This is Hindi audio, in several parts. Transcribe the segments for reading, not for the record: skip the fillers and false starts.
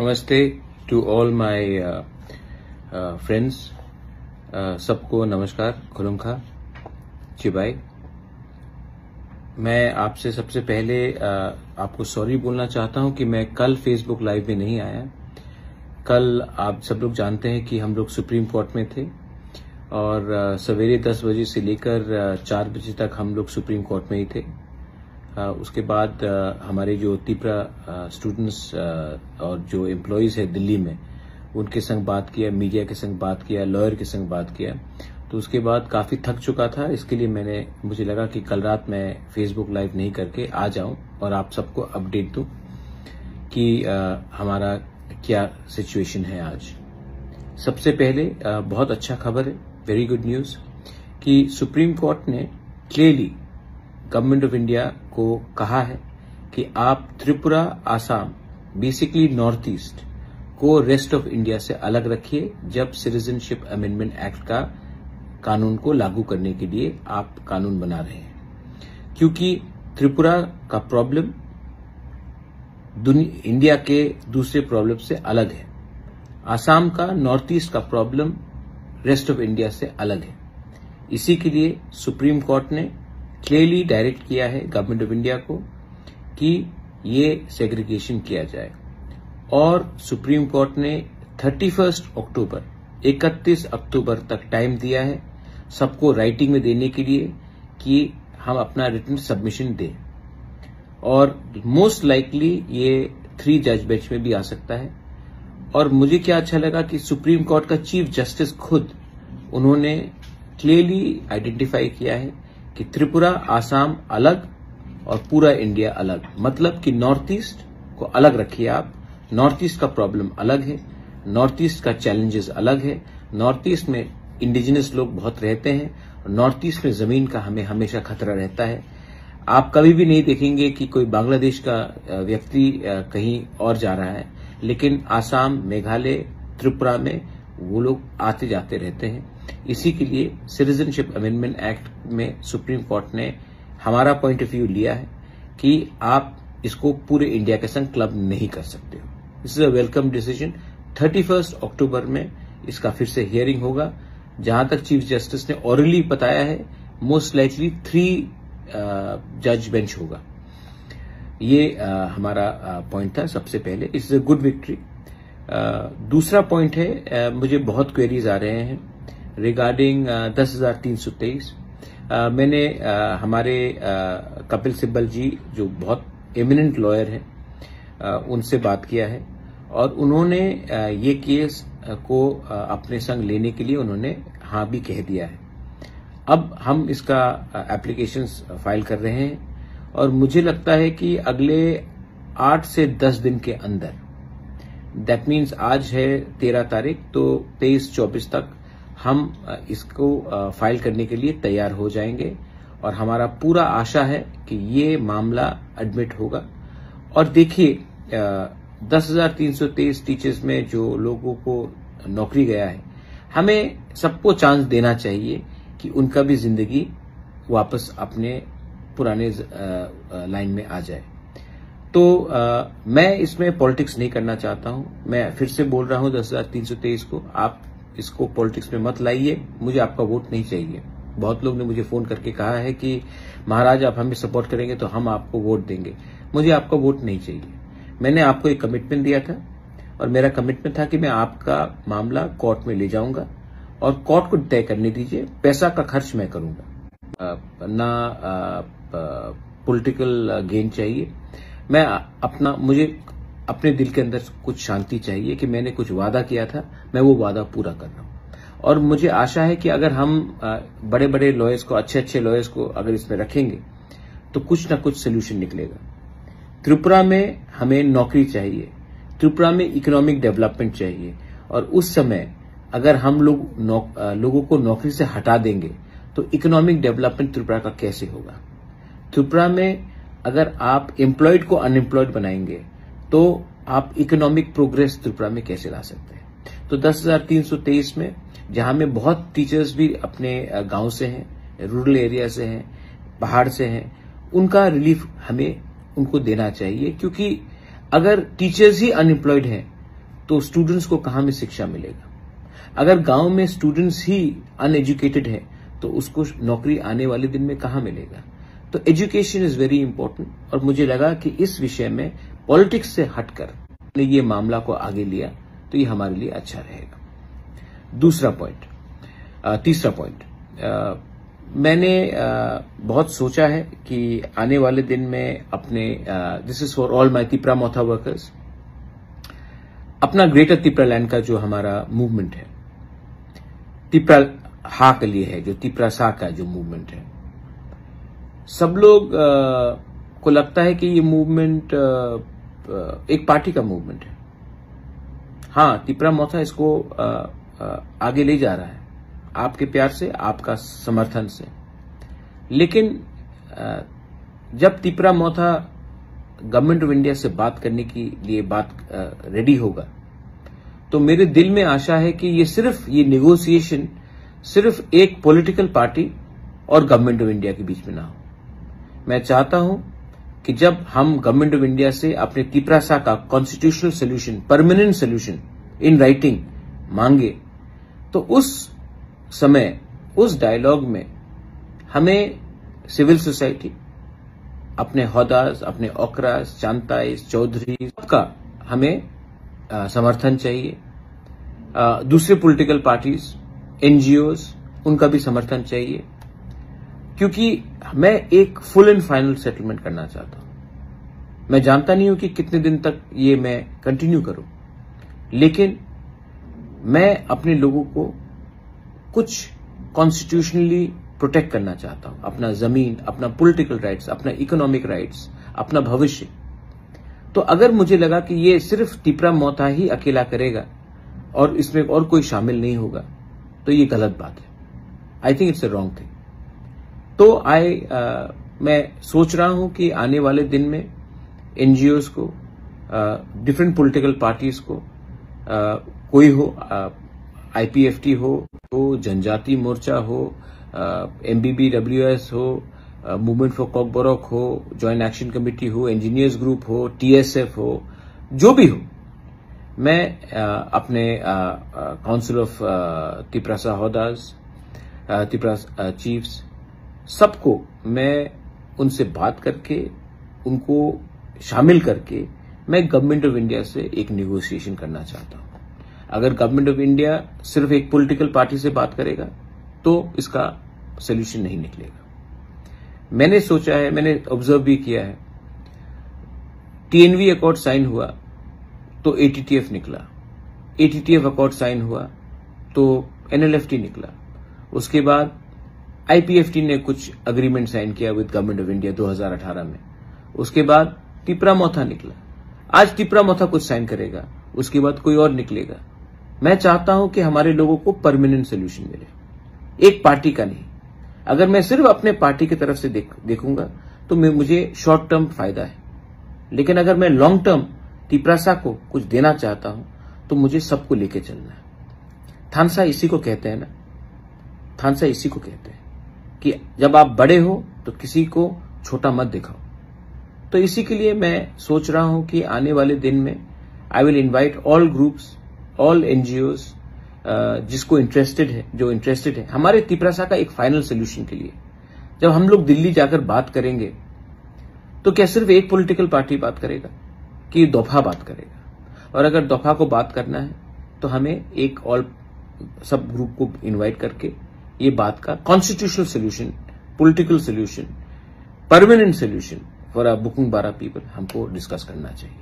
नमस्ते टू ऑल माय फ्रेंड्स। सबको नमस्कार, खुलुम खा चिबाई। मैं आपसे सबसे पहले आपको सॉरी बोलना चाहता हूं कि मैं कल फेसबुक लाइव में नहीं आया। कल आप सब लोग जानते हैं कि हम लोग सुप्रीम कोर्ट में थे और सवेरे 10 बजे से लेकर 4 बजे तक हम लोग सुप्रीम कोर्ट में ही थे। उसके बाद हमारे जो त्रिपुरा स्टूडेंट्स और जो एम्प्लॉयज है दिल्ली में, उनके संग बात किया, मीडिया के संग बात किया, लॉयर के संग बात किया। तो उसके बाद काफी थक चुका था, इसके लिए मुझे लगा कि कल रात मैं फेसबुक लाइव नहीं करके आ जाऊं और आप सबको अपडेट दूं कि हमारा क्या सिचुएशन है आज। सबसे पहले बहुत अच्छा खबर है, वेरी गुड न्यूज, कि सुप्रीम कोर्ट ने क्लियरली गवर्नमेंट ऑफ इंडिया को कहा है कि आप Tripura, Assam, basically north east को रेस्ट ऑफ इंडिया से अलग रखिए जब सिटीजनशिप अमेंडमेंट एक्ट का कानून को लागू करने के लिए आप कानून बना रहे हैं। क्योंकि त्रिपुरा का प्रॉब्लम इंडिया के दूसरे प्रॉब्लम से अलग है, आसाम का, नॉर्थ ईस्ट का प्रॉब्लम रेस्ट ऑफ इंडिया से अलग है। इसी के लिए सुप्रीम कोर्ट ने क्लियरली डायरेक्ट किया है गवर्नमेंट ऑफ इंडिया को कि ये सेग्रीगेशन किया जाए। और सुप्रीम कोर्ट ने 31 अक्टूबर तक टाइम दिया है सबको राइटिंग में देने के लिए कि हम अपना रिटन सबमिशन दें। और मोस्ट लाइकली ये 3 जज बेंच में भी आ सकता है। और मुझे क्या अच्छा लगा कि सुप्रीम कोर्ट का चीफ जस्टिस खुद उन्होंने क्लियरली आइडेंटिफाई किया है कि त्रिपुरा, आसाम अलग और पूरा इंडिया अलग। मतलब कि नॉर्थ ईस्ट को अलग रखिए आप। नॉर्थ ईस्ट का प्रॉब्लम अलग है, नॉर्थ ईस्ट का चैलेंजेस अलग है। नॉर्थ ईस्ट में इंडिजिनस लोग बहुत रहते हैं और नॉर्थ ईस्ट में जमीन का हमें हमेशा खतरा रहता है। आप कभी भी नहीं देखेंगे कि कोई बांग्लादेश का व्यक्ति कहीं और जा रहा है, लेकिन आसाम, मेघालय, त्रिपुरा में वो लोग आते जाते रहते हैं। इसी के लिए सिटीजनशिप अमेंडमेंट एक्ट में सुप्रीम कोर्ट ने हमारा पॉइंट ऑफ व्यू लिया है कि आप इसको पूरे इंडिया के संग क्लब नहीं कर सकते हो। This is a welcome decision. 31 अक्टूबर में इसका फिर से हियरिंग होगा। जहां तक चीफ जस्टिस ने ऑरली बताया है, मोस्ट लाइकली 3 जज बेंच होगा। ये हमारा पॉइंट था सबसे पहले। It's a good victory. दूसरा पॉइंट है, मुझे बहुत क्वेरीज आ रहे हैं रिगार्डिंग 10,323। मैंने हमारे कपिल सिब्बल जी, जो बहुत एमिनेंट लॉयर हैं, उनसे बात किया है और उन्होंने ये केस को अपने संग लेने के लिए उन्होंने हाँ भी कह दिया है। अब हम इसका एप्लीकेशंस फाइल कर रहे हैं और मुझे लगता है कि अगले 8 से 10 दिन के अंदर, दैट मीन्स आज है 13 तारीख, तो 23-24 तक हम इसको फाइल करने के लिए तैयार हो जाएंगे। और हमारा पूरा आशा है कि ये मामला एडमिट होगा। और देखिए, 10,323 टीचर्स में जो लोगों को नौकरी गया है, हमें सबको चांस देना चाहिए कि उनका भी जिंदगी वापस अपने पुराने लाइन में आ जाए। तो मैं इसमें पॉलिटिक्स नहीं करना चाहता हूं। मैं फिर से बोल रहा हूं 10,323 को, आप इसको पॉलिटिक्स में मत लाइए। मुझे आपका वोट नहीं चाहिए। बहुत लोग ने मुझे फोन करके कहा है कि महाराज आप हमें सपोर्ट करेंगे तो हम आपको वोट देंगे। मुझे आपका वोट नहीं चाहिए। मैंने आपको एक कमिटमेंट दिया था और मेरा कमिटमेंट था कि मैं आपका मामला कोर्ट में ले जाऊंगा और कोर्ट को तय करने दीजिए। पैसा का खर्च मैं करूंगा, ना पॉलिटिकल गेन चाहिए। मुझे अपने दिल के अंदर कुछ शांति चाहिए कि मैंने कुछ वादा किया था, मैं वो वादा पूरा कर रहा हूं। और मुझे आशा है कि अगर हम बड़े बड़े लॉयर्स को, अच्छे लॉयर्स को अगर इसमें रखेंगे तो कुछ ना कुछ सोल्यूशन निकलेगा। त्रिपुरा में हमें नौकरी चाहिए, त्रिपुरा में इकोनॉमिक डेवलपमेंट चाहिए। और उस समय अगर हम लोगों को नौकरी से हटा देंगे तो इकोनॉमिक डेवलपमेंट त्रिपुरा का कैसे होगा। त्रिपुरा में अगर आप एम्प्लॉयड को अनएम्प्लॉयड बनाएंगे तो आप इकोनॉमिक प्रोग्रेस त्रिपुरा में कैसे ला सकते हैं। तो 10,323 में, जहां में बहुत टीचर्स भी अपने गांव से हैं, रूरल एरिया से हैं, पहाड़ से हैं, उनका रिलीफ हमें उनको देना चाहिए। क्योंकि अगर टीचर्स ही अनएम्प्लॉयड हैं तो स्टूडेंट्स को कहां में शिक्षा मिलेगा? अगर गांव में स्टूडेंट्स ही अनएजुकेटेड है तो उसको नौकरी आने वाले दिन में कहां मिलेगा? तो एजुकेशन इज वेरी इंपॉर्टेंट, और मुझे लगा कि इस विषय में पॉलिटिक्स से हटकर ये मामला को आगे लिया तो ये हमारे लिए अच्छा रहेगा। तीसरा पॉइंट, मैंने बहुत सोचा है कि आने वाले दिन में अपने this is for all my Tipra Motha workers, अपना ग्रेटर तिपरा लैंड का जो हमारा मूवमेंट है, तिपरा हा के लिए है, जो तिपरा सा का जो मूवमेंट है, सब लोग को लगता है कि ये मूवमेंट एक पार्टी का मूवमेंट है। हाँ, तिपरा मोथा इसको आगे ले जा रहा है आपके प्यार से, आपका समर्थन से, लेकिन जब तिपरा मोथा गवर्नमेंट ऑफ इंडिया से बात करने के लिए रेडी होगा तो मेरे दिल में आशा है कि ये नेगोशिएशन सिर्फ एक पॉलिटिकल पार्टी और गवर्नमेंट ऑफ इंडिया के बीच में ना हो। मैं चाहता हूं कि जब हम गवर्नमेंट ऑफ इंडिया से अपने तिपरासा का constitutional solution, permanent solution in writing मांगे, तो उस समय, उस डायलॉग में हमें सिविल सोसाइटी, अपने हौदास, अपने ओकरास, चांताइस, चौधरी, सबका हमें समर्थन चाहिए। दूसरे पॉलिटिकल पार्टीज, एनजीओज, उनका भी समर्थन चाहिए, क्योंकि मैं एक फुल एंड फाइनल सेटलमेंट करना चाहता हूं। मैं जानता नहीं हूं कि कितने दिन तक ये मैं कंटिन्यू करूं, लेकिन मैं अपने लोगों को कुछ कॉन्स्टिट्यूशनली प्रोटेक्ट करना चाहता हूं, अपना जमीन, अपना पॉलिटिकल राइट्स, अपना इकोनॉमिक राइट्स, अपना भविष्य। तो अगर मुझे लगा कि ये सिर्फ तिपरा मोथा ही अकेला करेगा और इसमें और कोई शामिल नहीं होगा, तो ये गलत बात है। I think it's a wrong thing. तो मैं सोच रहा हूं कि आने वाले दिन में एनजीओज को, डिफरेंट पॉलिटिकल पार्टीज को, कोई हो, आईपीएफटी हो, जनजाति मोर्चा हो, एमबीबीडब्ल्यूएस हो, मूवमेंट फॉर कॉकबोरॉक हो, जॉइंट एक्शन कमेटी हो, इंजीनियर्स ग्रुप हो, टीएसएफ हो, जो भी हो, मैं अपने काउंसिल ऑफ तिपरासा हौदास, तिपरा चीफ्स, सबको मैं उनसे बात करके, उनको शामिल करके, मैं गवर्नमेंट ऑफ इंडिया से एक नेगोशिएशन करना चाहता हूं। अगर गवर्नमेंट ऑफ इंडिया सिर्फ एक पॉलिटिकल पार्टी से बात करेगा तो इसका सोल्यूशन नहीं निकलेगा। मैंने सोचा है, मैंने ऑब्जर्व भी किया है, टीएनवी अकॉर्ड साइन हुआ तो एटीटीएफ निकला, एटीटीएफ अकॉर्ड साइन हुआ तो एनएलएफटी निकला, उसके बाद आईपीएफटी ने कुछ अग्रीमेंट साइन किया विद गवर्नमेंट ऑफ इंडिया 2018 में, उसके बाद तिपरा मोथा निकला, आज तिपरा मोथा कुछ साइन करेगा, उसके बाद कोई और निकलेगा। मैं चाहता हूं कि हमारे लोगों को परमानेंट सोल्यूशन मिले, एक पार्टी का नहीं। अगर मैं सिर्फ अपने पार्टी की तरफ से देखूंगा तो मुझे शॉर्ट टर्म फायदा है, लेकिन अगर मैं लॉन्ग टर्म तिपरासा को कुछ देना चाहता हूं तो मुझे सबको लेके चलना है। थानसा इसी को कहते हैं ना, थानसा इसी को कहते हैं कि जब आप बड़े हो तो किसी को छोटा मत दिखाओ। तो इसी के लिए मैं सोच रहा हूं कि आने वाले दिन में I will invite all groups, all NGOs, जिसको इंटरेस्टेड है, जो इंटरेस्टेड है हमारे तिपरासा का एक फाइनल सोल्यूशन के लिए। जब हम लोग दिल्ली जाकर बात करेंगे तो क्या सिर्फ एक पॉलिटिकल पार्टी बात करेगा कि दफा बात करेगा? और अगर दफा को बात करना है तो हमें एक ऑल सब ग्रुप को इनवाइट करके ये बात का constitutional solution, political solution, permanent solution for booking 12 people हमको डिस्कस करना चाहिए।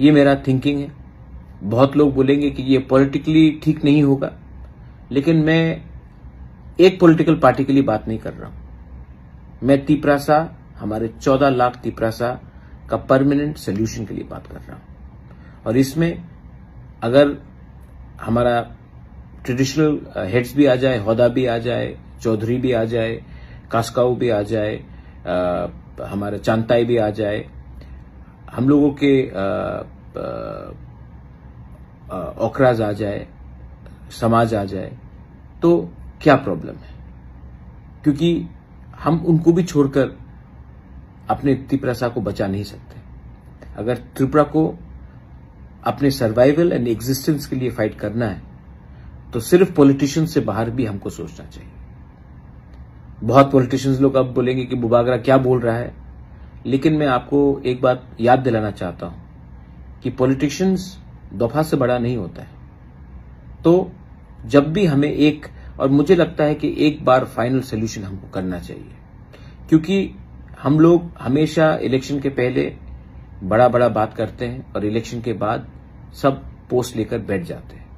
ये मेरा थिंकिंग है। बहुत लोग बोलेंगे कि ये पॉलिटिकली ठीक नहीं होगा, लेकिन मैं एक पॉलिटिकल पार्टी के लिए बात नहीं कर रहा हूं। मैं तिपरासा, हमारे 14 लाख तिपरासा का परमानेंट सोल्यूशन के लिए बात कर रहा हूं। और इसमें अगर हमारा ट्रेडिशनल हेड्स भी आ जाए, हौदा भी आ जाए, चौधरी भी आ जाए, कास्काऊ भी आ जाए, हमारे चांताई भी आ जाए, हम लोगों के ओकराज आ जाए, समाज आ जाए, तो क्या प्रॉब्लम है? क्योंकि हम उनको भी छोड़कर अपने तिपरासा को बचा नहीं सकते। अगर त्रिपुरा को अपने सर्वाइवल एंड एग्जिस्टेंस के लिए फाइट करना है तो सिर्फ पॉलिटिशियन से बाहर भी हमको सोचना चाहिए। बहुत पॉलिटिशियंस लोग अब बोलेंगे कि बुबागरा क्या बोल रहा है, लेकिन मैं आपको एक बात याद दिलाना चाहता हूं कि पॉलिटिशियंस दफा से बड़ा नहीं होता है। तो जब भी हमें और मुझे लगता है कि एक बार फाइनल सोल्यूशन हमको करना चाहिए, क्योंकि हम लोग हमेशा इलेक्शन के पहले बड़ा बड़ा बात करते हैं और इलेक्शन के बाद सब पोस्ट लेकर बैठ जाते हैं।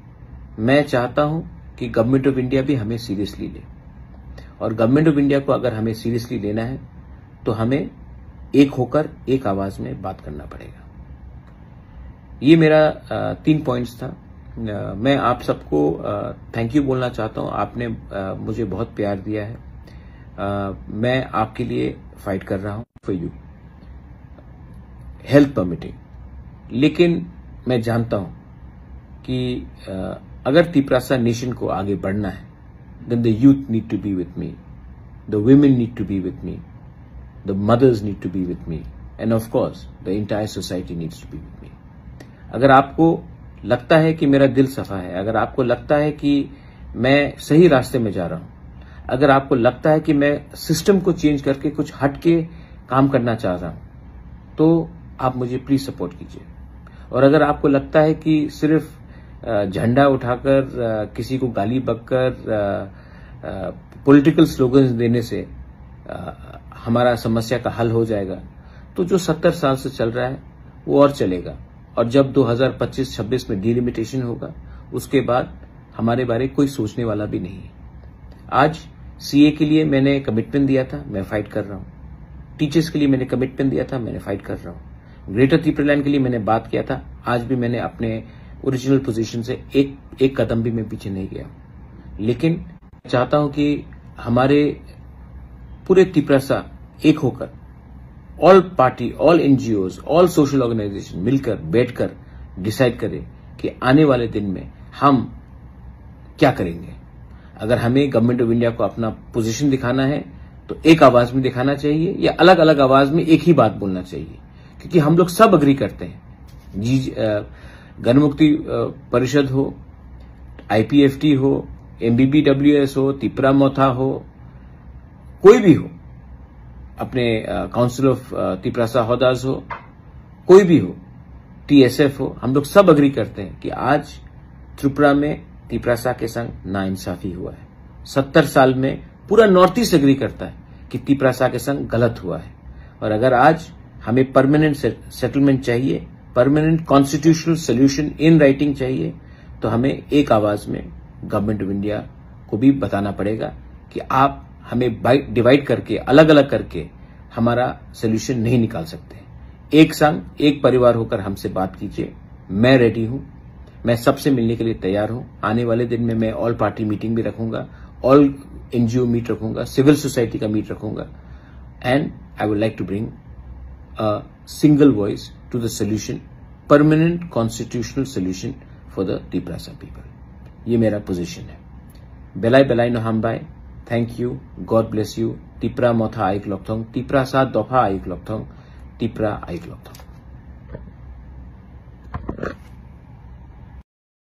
मैं चाहता हूं कि गवर्नमेंट ऑफ इंडिया भी हमें सीरियसली ले, और गवर्नमेंट ऑफ इंडिया को अगर हमें सीरियसली लेना है तो हमें एक होकर एक आवाज में बात करना पड़ेगा। ये मेरा 3 पॉइंट्स था। मैं आप सबको थैंक यू बोलना चाहता हूं। आपने मुझे बहुत प्यार दिया है। मैं आपके लिए फाइट कर रहा हूं फॉर यू, हेल्थ परमिटिंग। लेकिन मैं जानता हूं कि अगर तिपरासा नेशन को आगे बढ़ना है, then the youth need to be with me, the women need to be with me, the mothers need to be with me, and of course the entire society needs to be with me. अगर आपको लगता है कि मेरा दिल सफा है, अगर आपको लगता है कि मैं सही रास्ते में जा रहा हूं, अगर आपको लगता है कि मैं सिस्टम को चेंज करके कुछ हट के काम करना चाह रहा हूं, तो आप मुझे प्लीज सपोर्ट कीजिए। और अगर आपको लगता है कि सिर्फ झंडा उठाकर किसी को गाली बककर पॉलिटिकल स्लोगन्स देने से हमारा समस्या का हल हो जाएगा, तो जो 70 साल से चल रहा है वो और चलेगा। और जब 2025-26 में डिलिमिटेशन होगा, उसके बाद हमारे बारे कोई सोचने वाला भी नहीं है। आज सीए के लिए मैंने कमिटमेंट दिया था, मैं फाइट कर रहा हूं। टीचर्स के लिए मैंने कमिटमेंट दिया था, मैंने फाइट कर रहा हूं। ग्रेटर त्रिपुरालैंड के लिए मैंने बात किया था, आज भी मैंने अपने ओरिजिनल पोजीशन से एक कदम भी मैं पीछे नहीं गया। लेकिन चाहता हूं कि हमारे पूरे तिपरासा एक होकर, all party, all NGOs, all social organisation मिलकर बैठकर डिसाइड करें कि आने वाले दिन में हम क्या करेंगे। अगर हमें गवर्नमेंट ऑफ इंडिया को अपना पोजीशन दिखाना है तो एक आवाज में दिखाना चाहिए, या अलग अलग आवाज में एक ही बात बोलना चाहिए, क्योंकि हम लोग सब अग्री करते हैं। गणमुक्ति परिषद हो, आईपीएफटी हो, एमबीबीडब्ल्यूएस हो, तिपरा मोथा हो, कोई भी हो, अपने काउंसिल ऑफ तिपरासा हौदास हो, कोई भी हो, टीएसएफ हो, हम लोग सब अग्री करते हैं कि आज त्रिपुरा में तिपरासा के संग नाइंसाफी हुआ है। 70 साल में पूरा नॉर्थ ईस्ट अग्री करता है कि तिपरासा के संग गलत हुआ है। और अगर आज हमें परमानेंट सेटलमेंट चाहिए, permanent constitutional solution in writing चाहिए, तो हमें एक आवाज में गवर्नमेंट ऑफ इंडिया को भी बताना पड़ेगा कि आप हमें डिवाइड करके, अलग अलग करके हमारा सोल्यूशन नहीं निकाल सकते। एक संग, एक परिवार होकर हमसे बात कीजिए। मैं रेडी हूं, मैं सबसे मिलने के लिए तैयार हूं। आने वाले दिन में मैं ऑल पार्टी मीटिंग भी रखूंगा, ऑल एनजीओ मीट रखूंगा, सिविल सोसाइटी का मीट रखूंगा, and I would like to bring a single voice to the solution, permanent constitutional solution for the Tiprasa people. ये मेरा पोजीशन है। बेलाई बेलाई नो हम बाय, thank you, God bless you. Tipra Motha आइक लॉकथोंग, तिपरासा दफा आइक लॉकथोंग, तिपरा आइक लॉकथोंग।